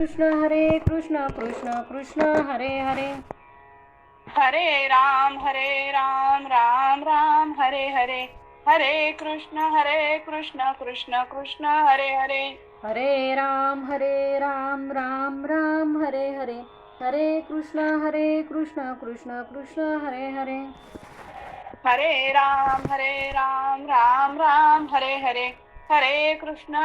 कृष्ण हरे कृष्ण कृष्ण कृष्ण हरे हरे हरे राम राम राम हरे हरे हरे कृष्ण कृष्ण कृष्ण हरे हरे हरे राम राम राम हरे हरे हरे कृष्ण कृष्ण कृष्ण हरे हरे हरे राम राम राम हरे हरे हरे कृष्ण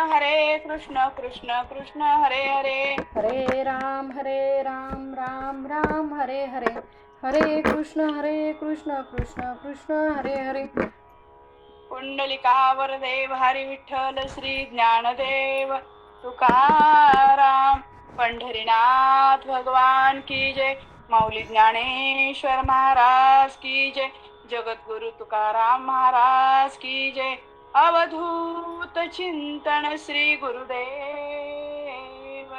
कृष्ण कृष्ण हरे हरे हरे राम राम राम हरे हरे हरे कृष्ण कृष्ण कृष्ण हरे हरे पुंडलिकावर देव हरी विठ्ठल श्री ज्ञानदेव तुकाराम पंढरीनाथ भगवान की जय माऊली ज्ञानेश्वर महाराज की जय जगद्गुरु तुकाराम महाराज की जय अवधूत चिंतन श्री गुरुदेव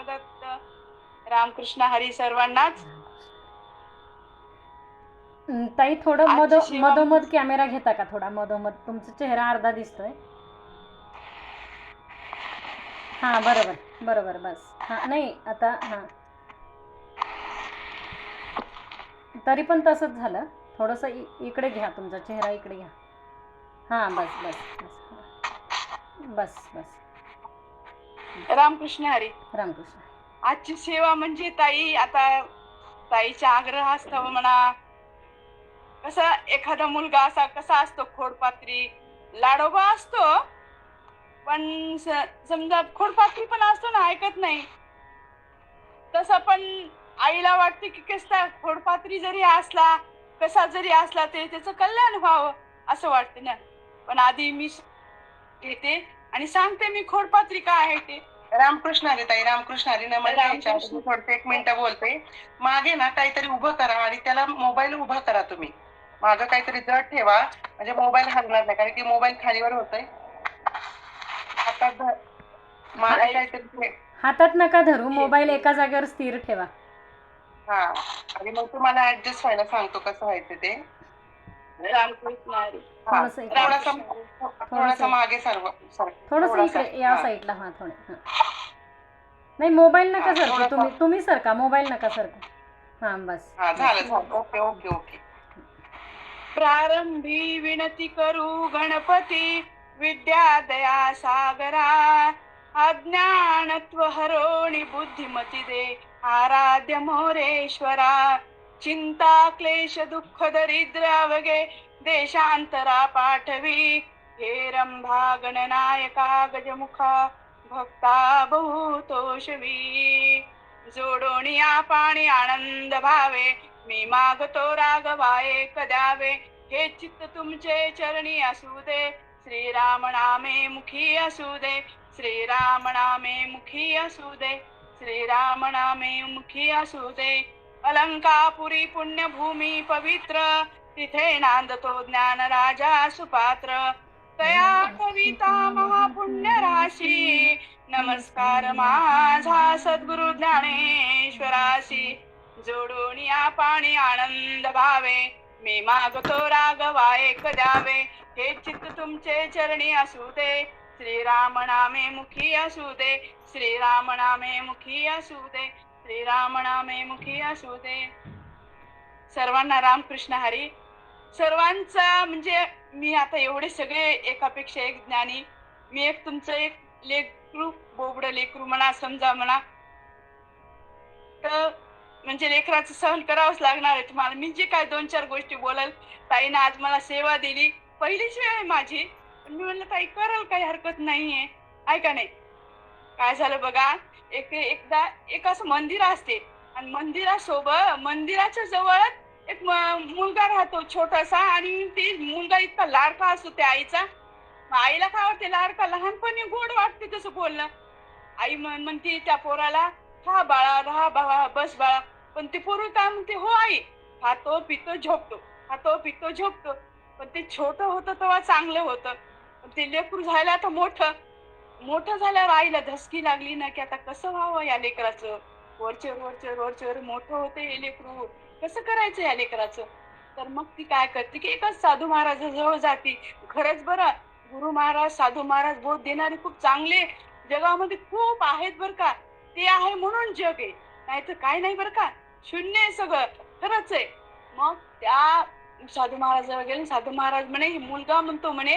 दत्त रामकृष्ण हरी सर्वांनाच. ताई थोडं आजची सेवा मधोमध कॅमेरा घेता का? थोडा मधोमध, तुमचा चेहरा अर्धा दिसतोय. हां बरोबर बस. हां नाही आता हां तरी पण तसंच झालं. थोडंसं इकडे घ्या, तुमचा चेहरा इकडे घ्या. हां बस बस बस बस बस. रामकृष्ण हरी. रामकृष्ण. आजची सेवा म्हणजे ताई, आता ताईच्या आग्रहास्तव म्हणा, कसा एखादा मुलगा असा कसा असतो, खोडपात्री लाडोबा असतो, पण समजा खोडपात्री पण असतो ना, ऐकत नाही. तसं पण आईला वाटते की कसा खोडपात्री जरी असला, कसा जरी असला तरी त्याचं कल्याण व्हावं असं वाटतं ना. पण आधी मी घेते आणि सांगते मी खोडपात्री काय आहे ते. रामकृष्ण हरी ताई, रामकृष्ण हरी. नमन थोडं 1 मिनिट बोलते. मागे ना काहीतरी उभं करा आणि त्याला मोबाईल उभा करा तुम्ही. मागं काहीतरी जड ठेवा म्हणजे मोबाईल हलणार नाही, कारण की मोबाईल खालीवर होतोय. आता मागे काहीतरी हातात नका धरू, मोबाईल एका जागेवर स्थिर ठेवा. हा, आणि मग तुम्हाला ऍडजस्ट व्हायला सांगतो कसं व्हायचं ते. रामकृष्ण हरी. थोडासा मागे सर्व थोडंसं इकडे या साईडला. हां थोडे. हां नाही, मोबाईल नका सरकू, तुम्ही सरका, मोबाईल नका सरकू. हां बस. झालं. Okay okay okay. प्रारंभी विनती करू गणपती, विद्या दया सागरा, अज्ञानत्व हरोणी बुद्धिमती दे, आराध्य मोरेश्वरा. चिंता क्लेश दुःख दरिद्र अवगे, देशांतरा पाठवी, हे रंभा गणनायका गजमुखा, भक्ता बहुतोषवी. जोडोनिया पाणी आनंद भावे, मी मागतो राघवा एक द्यावे, हे चित्त तुमचे चरणी असू दे, श्रीराम नामे मुखी असू दे, श्रीराम नामे मुखी असू दे, श्रीराम नामे मुखी असू दे. अलंकापुरी पुण्यभूमी पवित्र, तिथे नांदतो ज्ञान राजा सुपात्र, तया कविता महापुण्य राशी, नमस्कार माझा सद्गुरु ज्ञानेश्वराशी. जोडून या पाणी आनंद भावे, मी मागतो राघवा एक द्यावे, हे चित्त तुमचे चरणी असू दे, श्रीराम नामे मुखी असू दे, श्रीराम नामे मुखी असू दे, श्रीराम नामे मुखी असू दे. सर्वांना रामकृष्ण हरी. सर्वांचा म्हणजे मी आता एवढे सगळे एकापेक्षा एक ज्ञानी, मी एक तुमचं एक लेकरू, बोबड लेकरू म्हणा, समजा म्हणा, तर म्हणजे लेकराचं सहन करावंच लागणार आहे तुम्हाला. मी जे काय 2-4 गोष्टी बोलाल, ताईनं आज मला सेवा दिली, पहिलीच वेळ आहे माझी, पण मी म्हणलं ताई कराल, काही हरकत नाहीये, ऐका नाही. काय झालं बघा, एकदा एक असं मंदिर असते आणि मंदिराच्या जवळ एक मुलगा राहतो छोटासा, आणि ते मुलगा इतका लाडका असतो त्या आईचा. आईला काय वाटते, लाडका लहानपणी गोड वाटते तसं बोलणं. आई म्हणते त्या पोराला, हा बाळा, राहा बाळा, बस बाळा. पण ते पोरं काय म्हणते, हो आई, खातो पितो झोपतो, खातो पितो झोपतो. पण ते छोटं होतं तेव्हा चांगलं होतं, पण ते लेकरू झालं आता मोठं झाल्यावर आईला धसकी लागली ना, की आता कसं व्हावं या लेकराचं. वरचेवर मोठं होते हे लेकरू, कसं करायचं या लेकराचं. तर मग ती काय करते की एकाच साधू महाराजाजवळ जाते. खरंच बरं, गुरु महाराज, साधू महाराज बोध देणारे खूप चांगले जगामध्ये खूप आहेत बर का. ते आहे म्हणून जग आहे, नाही तर काय नाही बरं का, शून्य आहे सगळं, खरंच आहे. मग त्या साधू महाराजाला गेले. साधू महाराज म्हणे, "हे मुलगा म्हणतो म्हणे,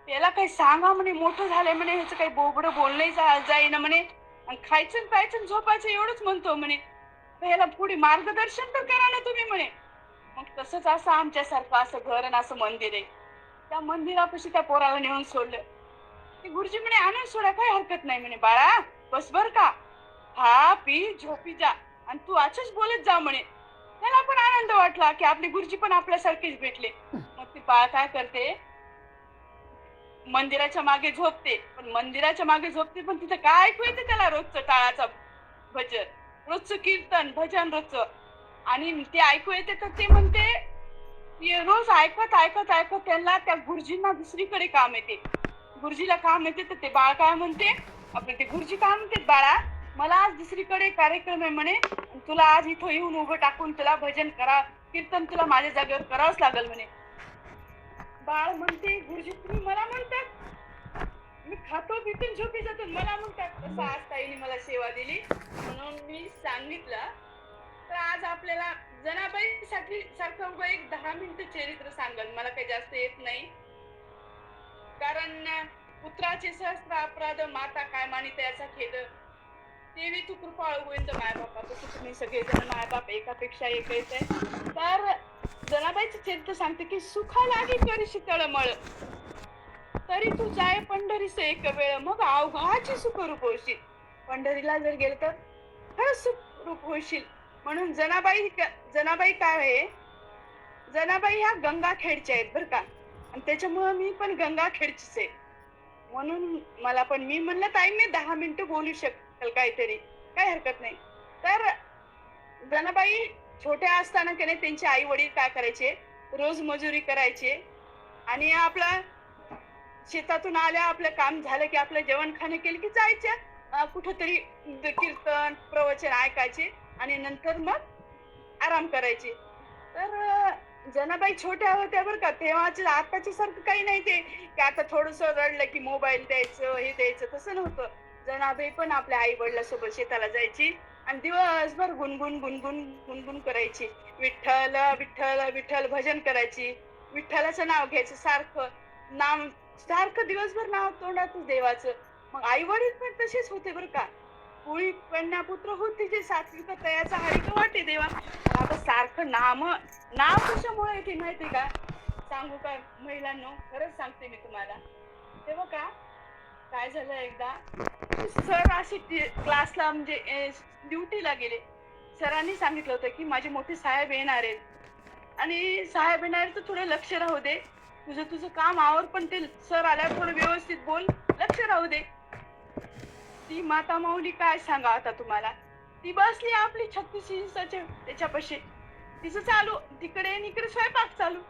याला काही सांगा म्हणे, मोठं झालंय म्हणे, ह्याचं काही बोबडं बोलणंही जाईना म्हणे, आणि खायचं आणि प्यायचं आणि झोपायचं एवढंच म्हणतो म्हणे, तर ह्याला पुढे मार्गदर्शन तर करा ना तुम्ही म्हणे." मग तसंच असं आमच्यासारखं असं घर आणि असं मंदिर आहे. त्या मंदिरापाशी त्या पोराला नेऊन सोडलं. ते गुरुजी म्हणे, "आणून सोडा, काही हरकत नाही म्हणे, बाळा बस बर का, खा पी झोपी जा आणि तू असंच बोलत जा म्हणे." त्याला पण आनंद वाटला की आपले गुरुजी पण आपल्यासारखेच भेटले. मग ती बाळ काय करते, मंदिराच्या मागे झोपते. पण मंदिराच्या मागे झोपते, पण तिथं काय ऐकू येते त्याला, रोजचं टाळाचं भजन, रोजचं कीर्तन भजन रोजचं. आणि ते ऐकू येते तर ते म्हणते, ते रोज ऐकत ऐकत ऐकत त्यांना त्या गुरुजींना दुसरीकडे काम येते. गुरुजीला काम येते तर ते बाळ काय म्हणते, आपले ते गुरुजी काय म्हणते, "बाळा, मला आज दुसरीकडे कार्यक्रम आहे म्हणे, आणि तुला आज इथं येऊन उभं टाकून तुला भजन करा, कीर्तन तुला माझ्या जागेवर करावंच लागेल म्हणे." बाळ म्हणते, "गुरुजी तुम्ही मला म्हणतात, मी खातो पितो आणि झोपी जातो, मला म्हणतात." तसं आज ताईने मला सेवा दिली म्हणून मी सांगितलं. तर आज आपल्याला जनाबाई साठी सारखं उभं एक 10 मिनिटं चरित्र सांगेल, मला काही जास्त येत नाही. कारण पुत्राचे सहस्त्र अपराध, माता काय मानिते याचा खेद, देवी तू कृपाळू गोविंद मायबापा, तसं तुम्ही सगळेजण मायबाप एकापेक्षा एक येत आहे. तर जनाबाईचं चरित्र सांगते की, "सुखा लागी करीशी तळमळ, तरी तू जाय पंढरीस एक वेळ, मग अवघाची सुखरूप होशील." पंढरीला जर गेलं तर खरंच सुखरूप होशील. म्हणून जनाबाई काय आहे, जनाबाई ह्या गंगाखेडच्या आहेत बरं का, आणि त्याच्यामुळं मी पण गंगाखेडचीच आहे. म्हणून मला पण, मी म्हणलं ताई मी 10 मिनिटं बोलू शकेल काहीतरी, काही हरकत नाही. तर जनाबाई छोट्या असताना की नाही, त्यांचे आई वडील काय करायचे, रोज मजुरी करायचे आणि आपलं शेतातून आल्या, आपलं काम झालं की आपलं जेवण खाणं केलं की जायच्या कुठंतरी कीर्तन प्रवचन ऐकायचे आणि नंतर मग आराम करायचे. तर जनाबाई छोट्या होत्या बरं का, तेव्हाच्या आताच्या सारखं काही नाही ते, की आता थोडंसं रडलं की मोबाईल द्यायचं, हे द्यायचं, तसं नव्हतं. जनाबाई पण आपल्या आई वडिलांसोबत शेताला जायची आणि दिवसभर गुणगुण गुणगुण गुणगुण करायची. विठ्ठल विठ्ठल विठ्ठल भजन करायची. विठ्ठलाचं नाव घ्यायचं सारखं, नाम सारखं दिवसभर नाव तोंडातच देवाचं. मग आई वडील पण तसेच होते बरं का. "कुळी कन्यापुत्र होती जे सात्विक तयाचा हरिक वाटे देवा." मग आता सारखं नाव कशामुळे येते माहिती का? सांगू का महिलांनो, खरंच सांगते मी तुम्हाला. तेव्हा का काय झालं, एकदा सर असे क्लासला म्हणजे ड्युटीला गेले. सरांनी सांगितलं होतं की माझे मोठे साहेब येणार आहेत, आणि साहेब येणार तर थोडं लक्ष राहू दे, तुझं तुझं काम आवर, पण ते सर आल्यावर थोडं व्यवस्थित बोल, लक्ष राहू दे. ती माता माऊली काय सांगा आता तुम्हाला, ती बसली आपली 36 इंचाच्या त्याच्यापाशी, तिचं चालू तिकडे आणि इकडे स्वयंपाक चालू.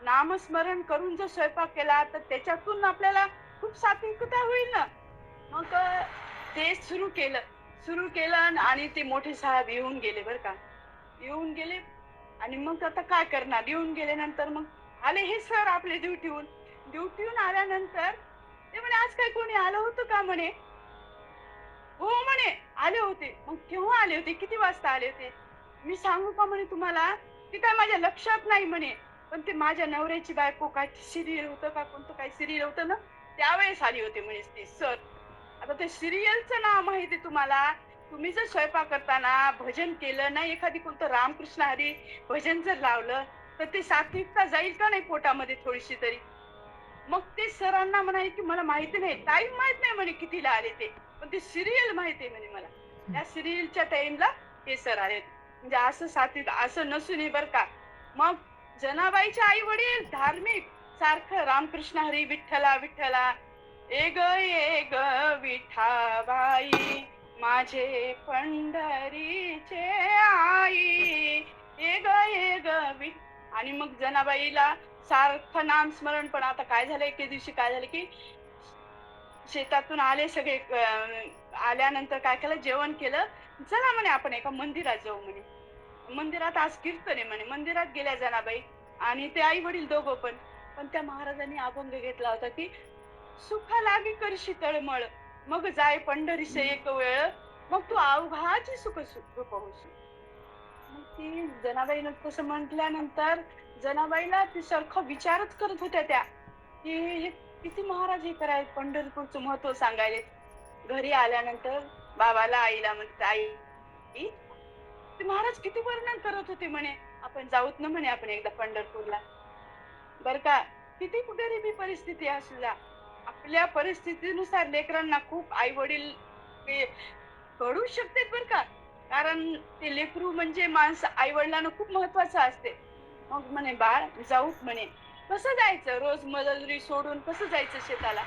नामस्मरण करून जर स्वयंपाक केला तर त्याच्यातून आपल्याला खूप सात्विकता होईल ना. मग ते सुरू केलं आणि ते मोठे साहेब येऊन गेले बरं का, येऊन गेले. आणि मग आता काय करणार, येऊन गेल्यानंतर मग आले हे सर आपले ड्युटीहून आल्यानंतर ते म्हणे, "आज काय कोणी आलं होतं का?" म्हणे. "हो" म्हणे, "आले होते." "मग केव्हा आले होते, किती वाजता आले होते?" "मी सांगू का?" म्हणे, "तुम्हाला, ते काय माझ्या लक्षात नाही" म्हणे, "पण ते माझ्या नवऱ्याची बायको काय सिरियल होतं का, कोणतं काय सिरियल होतं ना, त्यावेळेस आली होती म्हणे ती सर." आता ते सिरियलचं नाव माहिती तुम्हाला, तुम्ही जर स्वयंपाक करताना भजन केलं ना, एखादी कोणतं रामकृष्ण हरी भजन जर लावलं, तर ते सात्विकता जाईल का नाही पोटामध्ये थोडीशी तरी. मग ते सरांना म्हणाले की मला माहिती नाही, टाइम माहित नाही म्हणे कितीला आले ते, पण ते सिरियल माहिती आहे म्हणे मला. त्या सिरियलच्या टाइमला हे सर आले. म्हणजे असं सात्विक असं नसून बर का. मग जनाबाईचे आई वडील धार्मिक, सारखं रामकृष्ण हरी, विठ्ठला विठ्ठला, ए ग विठाबाई, माझे पंढरीचे आई, ए ग आणि मग जनाबाईला सारखं नामस्मरण. पण आता काय झालं, एके दिवशी काय झालं की शेतातून आले सगळे, आल्यानंतर काय केलं, जेवण केलं. चला म्हणे आपण एका मंदिरात जाऊ म्हणे. मंदिरात आज कीर्तन आहे म्हणे. मंदिरात गेल्या जनाबाई आणि ते आई वडील दोघं पण. पण त्या महाराजांनी अभंग घेतला होता की, "सुखा लागी करशी तळमळ, मग जाय पंढरीस एक वेळ, मग तू अवघाची सुख सुख होशील. मग ती जनाबाईनं तसं म्हटल्यानंतर जनाबाईला ती सारखं विचारच करत होत्या त्या की हे किती महाराज हे कराय पंढरपूरचं महत्व सांगायले. घरी आल्यानंतर बाबाला आईला म्हणते आई ते महाराज किती वर्णन करत होते म्हणे आपण जाऊत ना म्हणे आपण एकदा पंढरपूरला. बर का किती गरिबी परिस्थिती असू द्या आपल्या परिस्थितीनुसार लेकरांना खूप आई वडील कळू शकते बर का. कारण ते लेकरू म्हणजे माणसं आई वडिलांना खूप महत्वाचं असते. मग म्हणे बाळ जाऊ म्हणे कसं जायचं रोज मजुरी सोडून कसं जायचं शेताला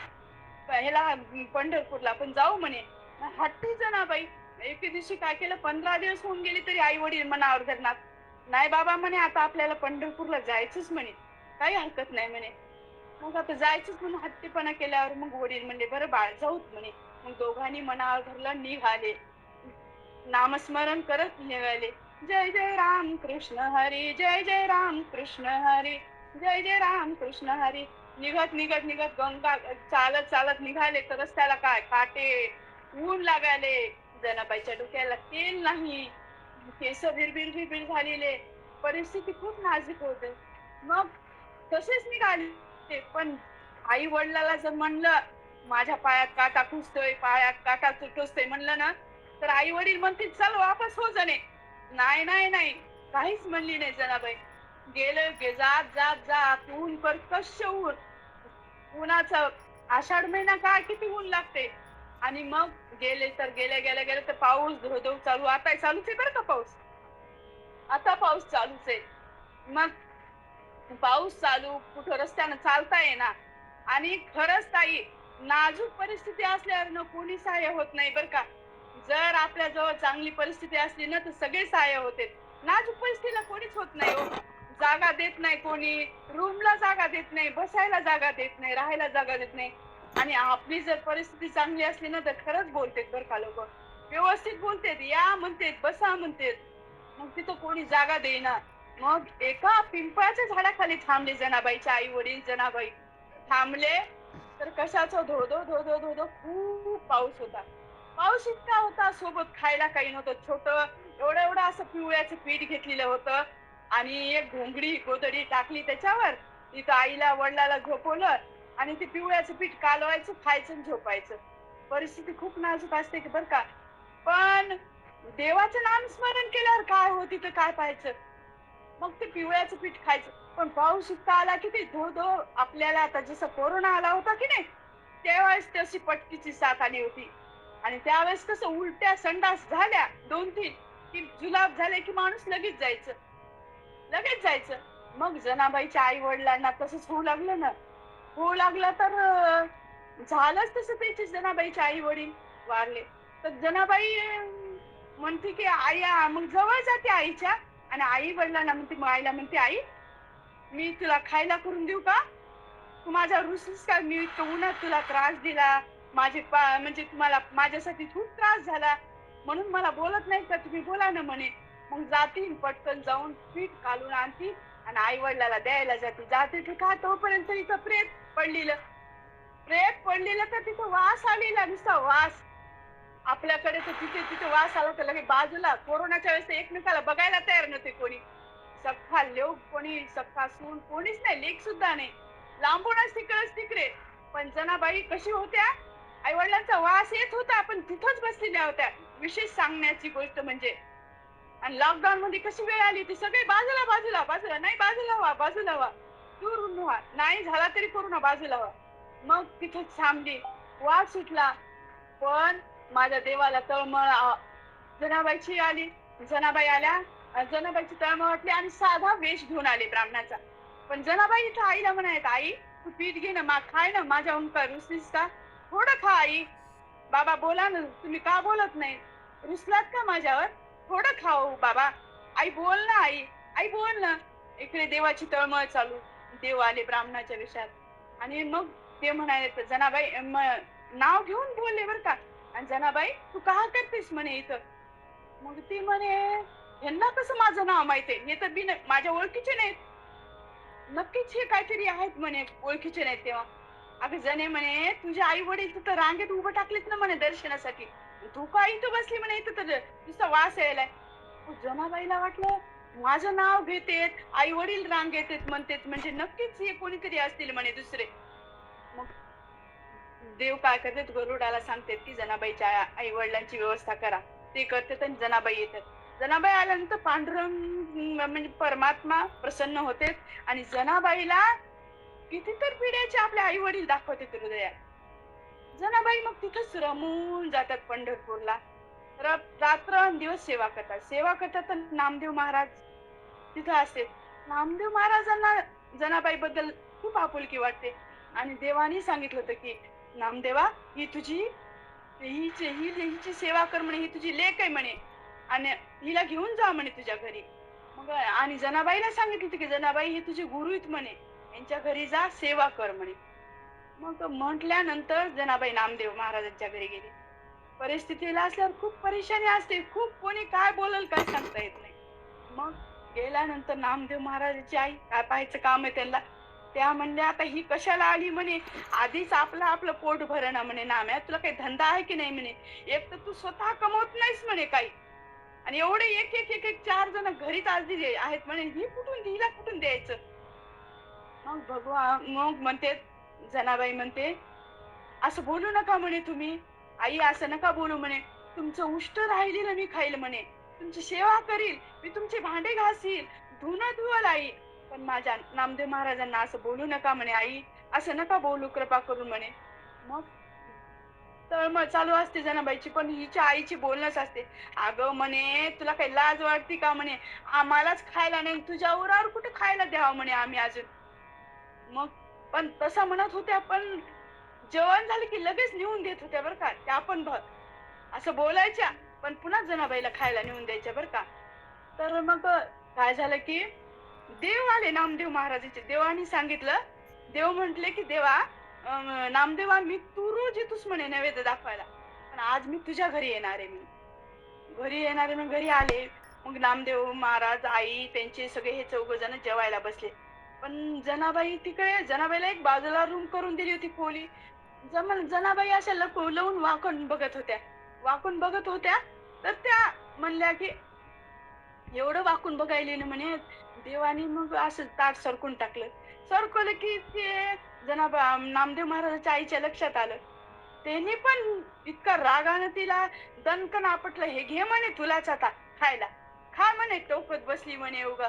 ह्याला पंढरपूरला आपण जाऊ म्हणे. हट्टी जनाबाई एके दिवशी काय केलं 15 दिवस होऊन गेले तरी आई वडील मनावर धरणार नाही बाबा म्हणे आता आपल्याला पंढरपूरला जायचंच म्हणे काही हरकत नाही म्हणे. मग आता जायचंच म्हणून हट्टीपणा केल्यावर मग वडील म्हणले बरं बाळ जाऊत म्हणे. मग दोघांनी मनावर धरलं निघाले नामस्मरण करत निघाले. जय जय राम कृष्ण हरी जय जय राम कृष्ण हरी जय जय राम कृष्ण हरी. निघत निघत निघत गंगा चालत चालत निघाले तर रस्त्याला काय काटे ऊन लागायले. जनाबाईच्या डोक्याला तेल नाही केस बिरबिर बिरबिर झालेले परिस्थिती खूप नाजूक होते. मग तसेच निघाले पण आई वडिलाला जर म्हणलं माझ्या पायात काटा खुसतोय पायात काटा टोचतोय म्हणलं ना तर आई वडील म्हणतील चल वापस हो जणे. नाही नाही नाही काहीच म्हणली नाही जनाबाई. गेले जात जात जात ऊन कर्कश ऊन उन्हाचं आषाढ महिना काय किती ऊन लागते. आणि मग गेले तर गेले गेले गेले तर पाऊस धो धो चालू आता चालूच आहे बरं का पाऊस. आता पाऊस चालूच आहे. मग पाऊस चालू कुठं रस्त्यानं चालता येणार आणि खरंच ताई नाजूक परिस्थिती असल्यावर ना कोणी सहाय्य होत नाही बर का. जर आपल्या जवळ चांगली परिस्थिती असली ना तर सगळे सहाय्य होते. नाजूक परिस्थितीला कोणीच होत नाही हो. जागा देत नाही कोणी रूमला जागा देत नाही बसायला जागा देत नाही राहायला जागा देत नाही. आणि आपली जर परिस्थिती चांगली असली ना तर खरंच बोलतेत बर का लोक व्यवस्थित बोलतेत या म्हणतेत बसा म्हणतेत. मग तिथं कोणी जागा देईना. मग एका पिंपळाच्या झाडाखाली थांबले जनाबाईच्या आई वडील जनाबाई थांबले तर कशाचा धोधो धोधो धोधो खूप पाऊस होता. पाऊस इतका होता सोबत खायला काही नव्हतं छोट एवढं एवढं असं पिवळ्याचं पीठ घेतलेलं होतं आणि एक घोंगडी गोधडी टाकली त्याच्यावर तिथं आईला वडिलाला झोपवलं आणि ते पिवळ्याचं पीठ कालवायचं खायचं आणि झोपायचं. परिस्थिती खूप नाजूक असते की बर का. पण देवाचं नाम स्मरण केल्यावर काय होती तर काय पाहायचं. मग ते पिवळ्याचं पीठ खायचं. पण पाऊस इतका आला की ते धो धो आपल्याला आता जसं कोरोना आला होता की नाही त्यावेळेस तशी पटकीची साथ आली होती. आणि त्यावेळेस कसं उलट्या संडास झाल्या 2-3 की जुलाब झाले की माणूस लगेच जायचं लगेच जायचं. मग जनाबाईच्या आई वडिलांना तसंच होऊ लागलं ना होऊ लागलं तर झालंच तसं त्याचे जनाबाईचे आई वडील वारले. तर जनाबाई म्हणते की आई मग जवळ जाते आईच्या आणि आई वडिलांना म्हणते मग आईला म्हणते आई मी तुला खायला करून देऊ का. तू माझ्या रुसलीस का मी इतकं उन्हात तुला त्रास दिला म्हणजे तुम्हाला माझ्यासाठी खूप त्रास झाला म्हणून मला बोलत नाही का तुम्ही बोला ना म्हणे. मग जाती पटकन जाऊन पीठ काढून आणती आणि आई वडिलाला द्यायला जाते ते का तोपर्यंत इथं प्रेत पडलेलं तर तिथं वास आलेला नुसता वास. आपल्याकडे तर तिथे तिथे वास आला तर लगे बाजूला कोरोनाच्या वेळेस एकमेकाला बघायला तयार नव्हते कोणी. सख्खा लोक कोणी सख्खा सून कोणीच नाही लेक सुद्धा नाही लांबूनच तिकडे. पण जनाबाई कशी होत्या आई वडिलांचा वास येत होता आपण तिथंच बसलेल्या होत्या. विशेष सांगण्याची गोष्ट म्हणजे आणि लॉकडाऊन मध्ये कशी वेळ आली ती सगळे बाजूला बाजूला बाजूला नाही बाजूला व्हा दूर व्हा नाही झाला तरी कोरोना बाजूला व्हा. मग तिथंच थांबली वास सुटला. पण माझ्या देवाला तळमळ जनाबाईची आली. जनाबाई आल्या जनाबाईची तळमळ वाटली आणि साधा वेश घेऊन आले ब्राह्मणाचा. पण जनाबाई इथं आईला म्हणायत आई तू पीठ घे ना खाय ना माझ्या ओंकार रुसलीस का थोडं खा आई. बाबा बोला ना तुम्ही का बोलत नाही रुसलात का माझ्यावर थोडं खाऊ बाबा. आई बोल ना आई बोल ना. इकडे देवाची तळमळ चालू देव आले ब्राह्मणाच्या वेशात आणि मग ते म्हणाले जनाबाई नाव घेऊन बोलले बर का. आणि जनाबाई तू का करतेस म्हणे इथं. मग ती म्हणे ह्यांना कसं माझं नाव माहितीये हे तर बी माझ्या ओळखीचे नाहीत. नक्कीच हे काहीतरी आहेत म्हणे ओळखीचे नाहीत तेव्हा. अगं जने म्हणे तुझे आई वडील तिथं रांगेत उभं टाकलेत ना म्हणे दर्शनासाठी तू का इथं बसली म्हणे, इथं तर नुसता वास यायलाय. जनाबाईला वाटलं माझं नाव घेतेत, आई वडील रांग येतेत म्हणतेत, म्हणजे नक्कीच हे कोणीतरी असतील म्हणे दुसरे. मग देव काय करतात, गरुडाला सांगतात की जनाबाईच्या आई वडिलांची व्यवस्था करा. ते करतात आणि जनाबाई येतात. जनाबाई आल्यानंतर पांडुरंग म्हणजे परमात्मा प्रसन्न होते आणि जनाबाईला कितीतरी पिढ्याचे आपले आई वडील दाखवते हृदयात. जनाबाई मग तिथंच रमून जातात पंढरपूरला. रात्रंदिवस सेवा करतात. सेवा करतात तर नामदेव महाराज तिथं असते. नामदेव महाराजांना जनाबाईबद्दल खूप आपुलकी वाटते आणि देवाने सांगितलं होतं की नामदेवा, ही तुझी हिची सेवा कर म्हणे, ही तुझी लेक आहे म्हणे आणि हिला घेऊन जा म्हणे तुझ्या घरी. मग आणि जनाबाईला सांगितलं होतं की जनाबाई, हे तुझे गुरु आहेत म्हणे, यांच्या घरी जा सेवा कर म्हणे. मग म्हटल्यानंतर जनाबाई नामदेव महाराजांच्या घरी गेली. परिस्थितीला असल्यावर खूप परेशानी असते, खूप कोणी काय बोलल काय सांगता येत नाही. मग गेल्यानंतर नामदेव महाराजांची आई, काय पाहायचं काम आहे त्यांना, त्या म्हणल्या आता ही कशाला आली म्हणे, आधीच आपलं आपलं पोट भरणा म्हणे, नाम्या तुला काही धंदा आहे की नाही म्हणे, एक तर तू स्वतः कमवत नाहीस म्हणे काही, आणि एवढे एक एक एक एक 4 जण घरीच आज दिले आहेत म्हणे, ही कुठून हिला कुठून द्यायचं. मग भगवान मग म्हणते, जनाबाई म्हणते असं बोलू नका म्हणे तुम्ही, आई असं नका बोलू म्हणे, तुमचं उष्ट राहिलेलं मी खाईल म्हणे, तुमची सेवा करील, मी तुमचे भांडे घासील, धुणं धुवल आई, पण माझ्या नामदेव महाराजांना असं बोलू नका म्हणे, आई असं नका बोलू कृपा करून म्हणे. मग तळमळ चालू असते जनाबाईची, पण हिच्या आईची बोलणंच असते, अगं म्हणे तुला काही लाज वाटते का म्हणे, आम्हालाच खायला नाही, तुझ्या उरावर कुठे खायला द्यावं म्हणे आम्ही अजून. मग पण तसं म्हणत होत्या, पण जेवण झालं की लगेच नेऊन देत होत्या बरं का त्या, पण असं बोलायच्या पण पुन्हा जनाबाईला खायला नेऊन द्यायच्या बरं का. तर मग काय झालं की देव आले नामदेव महाराजांचे. देवानी सांगितलं, देव म्हंटले की देवा, नामदेवा मी तू रोज येतोस म्हणे नैवेद्य दाखवायला, पण आज मी तुझ्या घरी येणार आहे, मी घरी येणार आहे. मग घरी आले. मग नामदेव महाराज, आई, त्यांचे सगळे हे 4 जण जेवायला बसले. पण जनाबाई तिकडे, जनाबाईला एक बाजूला रूम करून दिली होती खोली. जनाबाई अशा लवून वाकून बघत होत्या, वाकून बघत होत्या. तर त्या म्हणल्या की एवढं वाकून बघायले ना म्हणे, देवानी मग असं ताट सरकून टाकलं. सरकवलं की ते नामदेव महाराजांच्या आईच्या लक्षात आलं. त्यांनी पण इतका रागानं तिला दणकन आपटलं, हे घे म्हणे तुलाच आता खायला, खा म्हणे, टोकत बसली म्हणे उगा,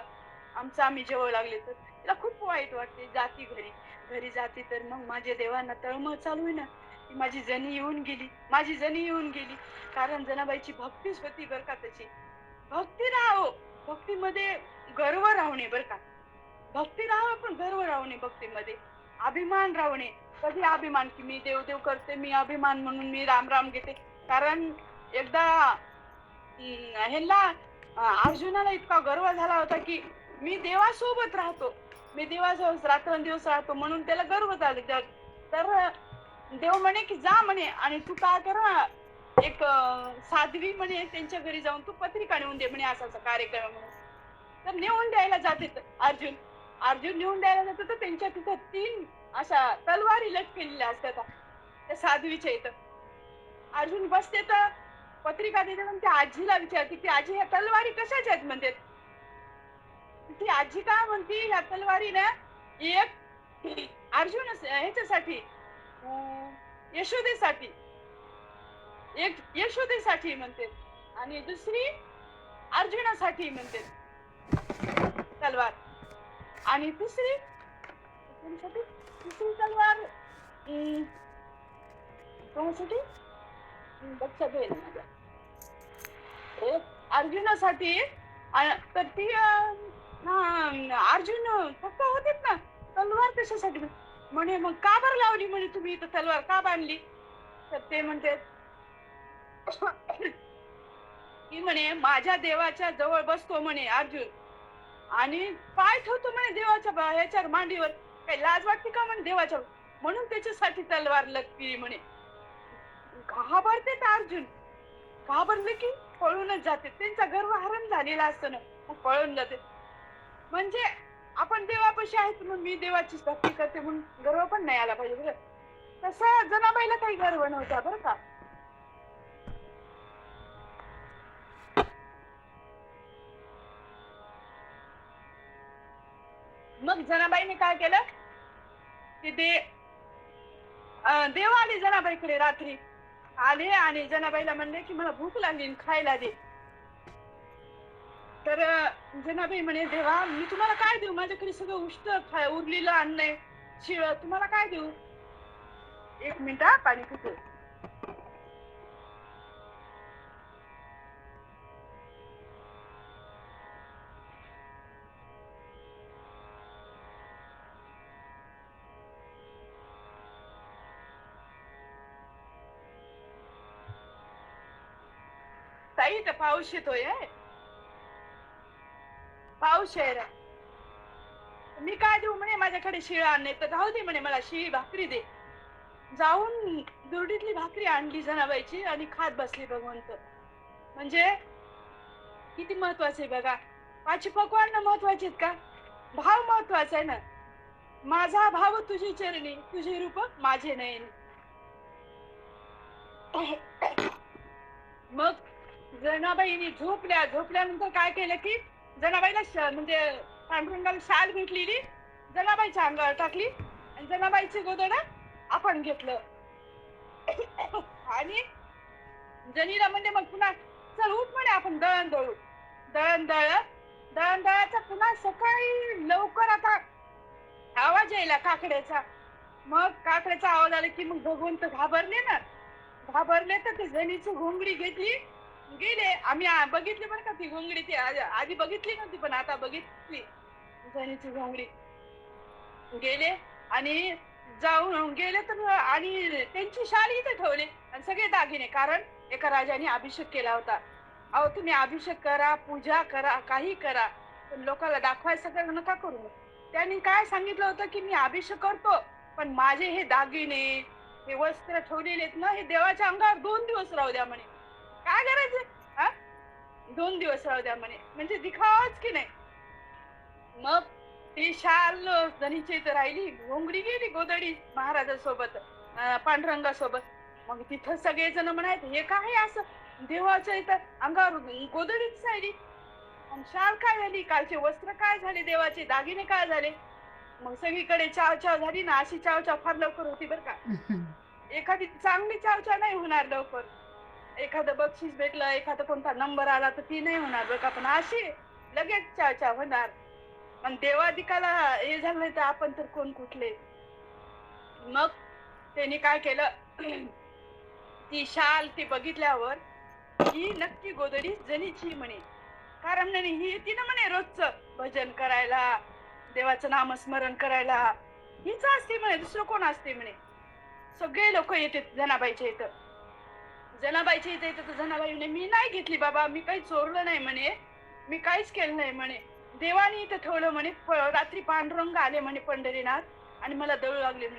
आमचं आम्ही जेवू लागले. तर तिला खूप वाईट वाटते. जाती घरी, घरी जाते तर मग माझ्या देवांना तळमळ चालू आहे ना, की माझी जनी येऊन गेली, माझी जनी येऊन गेली. कारण जनाबाईची भक्तीच होती बरं का तशी. भक्ती राहो, भक्तीमध्ये गर्व राहणे बरं का, भक्ती राहावं पण गर्व राहणे भक्तीमध्ये, अभिमान राहणे. कधी अभिमान की मी देव देव करते, मी अभिमान म्हणून मी राम राम घेते. कारण एकदा ह्याला अर्जुनाला इतका गर्व झाला होता की मी देवासोबत राहतो, मी देवासोबत रात्रंदिवस राहतो, म्हणून त्याला गर्व झाला. तर देव म्हणे की जा म्हणे, आणि तू काय कर ना, एक साध्वी म्हणे त्यांच्या घरी जाऊन तू पत्रिका नेऊन दे म्हणे, असा असा कार्यक्रम म्हणून. तर नेऊन द्यायला जाते अर्जुन, अर्जुन नेऊन द्यायला जातो, तर त्यांच्या तिथं 3 अशा तलवारी लटकेलेल्या असतात त्या साध्वीच्या इथं. अर्जुन बसते तर पत्रिका देते, आणि त्या आजीला विचारते की आजी ह्या तलवारी कशाच्या आहेत म्हणते. ती आजी काय म्हणती, ह्या तलवारी ना एक अर्जुन ह्याच्यासाठी, यशोदेसाठी, एक यशोदेसाठी म्हणते, आणि दुसरी अर्जुनासाठी म्हणते तलवार, आणि तिसरी तिसरी तलवार कोणासाठी लक्षात येईल माझ्या, अर्जुनासाठी. तर ती अर्जुन फक्त होतेच ना, तलवार कशासाठी म्हणे, मग का बरं लावली म्हणे तुम्ही इथं तलवार का बांधली. तर ते म्हणते की म्हणे माझ्या देवाच्या जवळ बसतो म्हणे अर्जुन, आणि पाय ठेवतो म्हणे देवाच्या ह्याच्यावर मांडीवर, काही लाज वाटते का म्हणे देवाच्या, म्हणून त्याच्यासाठी तलवार लटकली म्हणे. घाबरते तर अर्जुन, घाबरले की पळूनच जाते, त्यांचा गर्व हरण झालेला असतो ना, मग पळून जाते. म्हणजे आपण देवापाशी आहेत म्हणून मी देवाची भक्ती करते म्हणून गर्व पण नाही आला पाहिजे बरं. तसं जनाबाईला काही गर्व नव्हता बरं का. मग जनाबाईने काय केलं की देव आले जनाबाईकडे रात्री आले आणि जनाबाईला म्हणले की मला भूक लागली आणि खायला दे. तर जनाबाई म्हणे देवा मी तुम्हाला काय देऊ, माझ्याकडे सगळं उष्ट उरलेलं अन्न आहे, शिळ, तुम्हाला काय देऊ. एक मिनिट हा, पाणी पितो. ताई तर पाऊस येतोय, पाऊस आहे रे. मी काय देऊ म्हणे, माझ्याकडे शिळा आणणे तर राहू दे म्हणे, मला शिळी भाकरी दे. जाऊन दुर्डीतली भाकरी आणली जनाबाईची आणि खात बसली. भगवंत म्हणजे किती महत्वाचे बघा. पाची पकवान महत्वाचे आहेत का, भाव महत्वाचा आहे ना. माझा भाव तुझी चरणी, तुझे रूप माझे नयन. मग जनाबाईनी झोपल्यानंतर काय केलं की जनाबाईला म्हणजे पांडुरंगाला शाल भेटलेली जनाबाईच्या अंगावर टाकली आणि जनाबाईचे गोदड आपण घेतलं. आणि जनीला म्हणजे मग पुन्हा चल उठ म्हणे आपण दळण दळू. दळण दळायचा पुन्हा सकाळी लवकर आता आवाज यायला काकड्याचा. मग काकड्याचा आवाज आला की मग भगवंत घाबरले तर ते जनीची घोंगडी घेतली गेले. आम्ही बघितली बरं का ती घोंगडी, ती आधी बघितली नव्हती पण आता बघितली जनीची घोंगडी. गेले आणि जाऊन गेले तर आणि त्यांची शाल इथे ठेवली आणि सगळे दागिने, कारण एका राजाने अभिषेक केला होता. अहो तुम्ही अभिषेक करा, पूजा करा, काही करा, पण लोकांना दाखवायचं सगळं नका करू. त्यांनी काय सांगितलं होतं की मी अभिषेक करतो पण माझे हे दागिने, हे वस्त्र ठेवलेले आहेत ना, हे देवाच्या अंगावर 2 दिवस राहू द्या म्हणे. काय करायचं हा, 2 दिवस राहू द्या म्हणे, म्हणजे दिखावाच की नाही. मग ती शाल जणीची इथं राहिली, घोंगडी गेली गोदडी महाराजासोबत, पांडुरंगासोबत. मग तिथं सगळेजण म्हणायचे हे काय असं, देवाच्या इथं अंगावर गोदडीच राहिली आणि शाल काय झाली, कालचे वस्त्र काय झाले, देवाचे दागिने काय झाले. मग सगळीकडे चावचाव झाली ना. अशी चावचाव फार लवकर होती बरं का. एखादी चांगली चावचाव नाही होणार लवकर, एखादं बक्षीस भेटलं, एखादा कोणता नंबर आला तर ती नाही होणार बरं का, पण अशी लगेच चावचाव होणार. पण देवादिकाला हे झालं तर आपण तर कोण कुठले. मग त्यांनी काय केलं, ती शाल ती बघितल्यावर ही नक्की गोदडी जनीची म्हणे, कारण म्हणे ही ती ना म्हणे रोजचं भजन करायला, देवाचं नामस्मरण करायला हीच असते म्हणे, दुसरं कोण असते म्हणे. सगळे लोक येते जनाबाईच्या इथं. जनाबाईच्या इथे येतं तर जनाबाई म्हणे मी नाही घेतली बाबा, मी काही चोरलं नाही म्हणे, मी काहीच केलं नाही म्हणे, देवानी इथं ठेवलं म्हणे. रात्री पांडुरंग आले म्हणे पंढरीनाथ आणि मला दळू लागले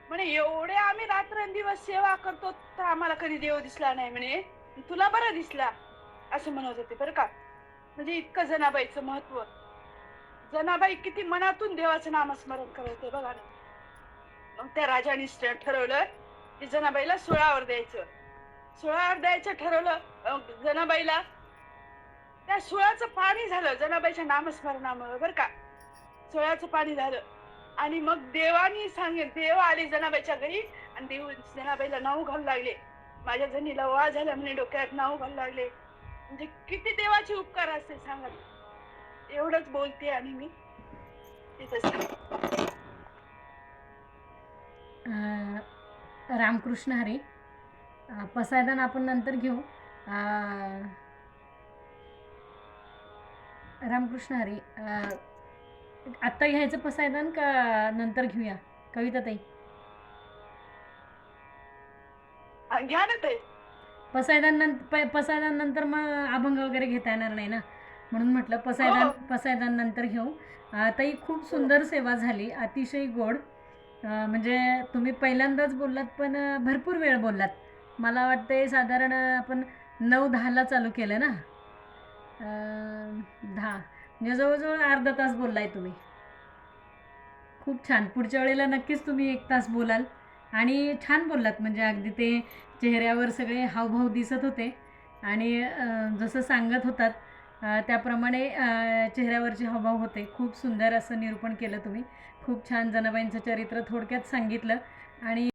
म्हणे एवढे आम्ही रात्रंदिवस सेवा करतो तर आम्हाला कधी देव दिसला नाही म्हणे, तुला बरं दिसला असं म्हणत होते बरं का. म्हणजे इतकं जनाबाईचं महत्व. जनाबाई किती मनातून देवाचं नामस्मरण करत होते बघा ना. मग त्या राजाने ठरवलं की जनाबाईला सुळावर द्यायचं ठरवलं जनाबाईला. त्या सुळाचं पाणी झालं जनाबाईच्या नामस्मरणामुळे बरं का, सुळाचं पाणी झालं. आणि मग देवानी देव आले जनाबाईच्या घरी आणि देव जनाबाईला नाऊ घालू लागले. माझ्या जणीला वा झाला म्हणे, डोक्यात नाऊ घालू लागले. म्हणजे किती देवाचे उपकार असते सांगा. एवढंच बोलते आणि मी तिथं. रामकृष्ण हरी. पसायदान आपण नंतर घेऊ. रामकृष्ण हरी. आत्ता घ्यायचं पसायदान का नंतर घेऊया कविता ताई? घ्या ना ते पसायदान नंतर मग अभंग वगैरे घेता येणार नाही ना, म्हणून म्हटलं पसायदान नंतर घेऊ. ताई खूप सुंदर सेवा झाली, अतिशय गोड. म्हणजे तुम्ही पहिल्यांदाच बोललात पण भरपूर वेळ बोललात. मला वाटते साधारण आपण 9-10ला चालू केलं ना, 10 म्हणजे जवळजवळ अर्धा तास बोललाय तुम्ही. खूप छान. पुढच्या वेळेला नक्कीच तुम्ही 1 तास बोलाल. आणि छान बोललात, म्हणजे अगदी ते चेहऱ्यावर सगळे हावभाव दिसत होते आणि जसं सांगत होतात त्याप्रमाणे चेहऱ्यावरचे हावभाव होते. खूप सुंदर असं निरूपण केलं तुम्ही. खूप छान जनाबाईंचं चरित्र थोडक्यात सांगितलं आणि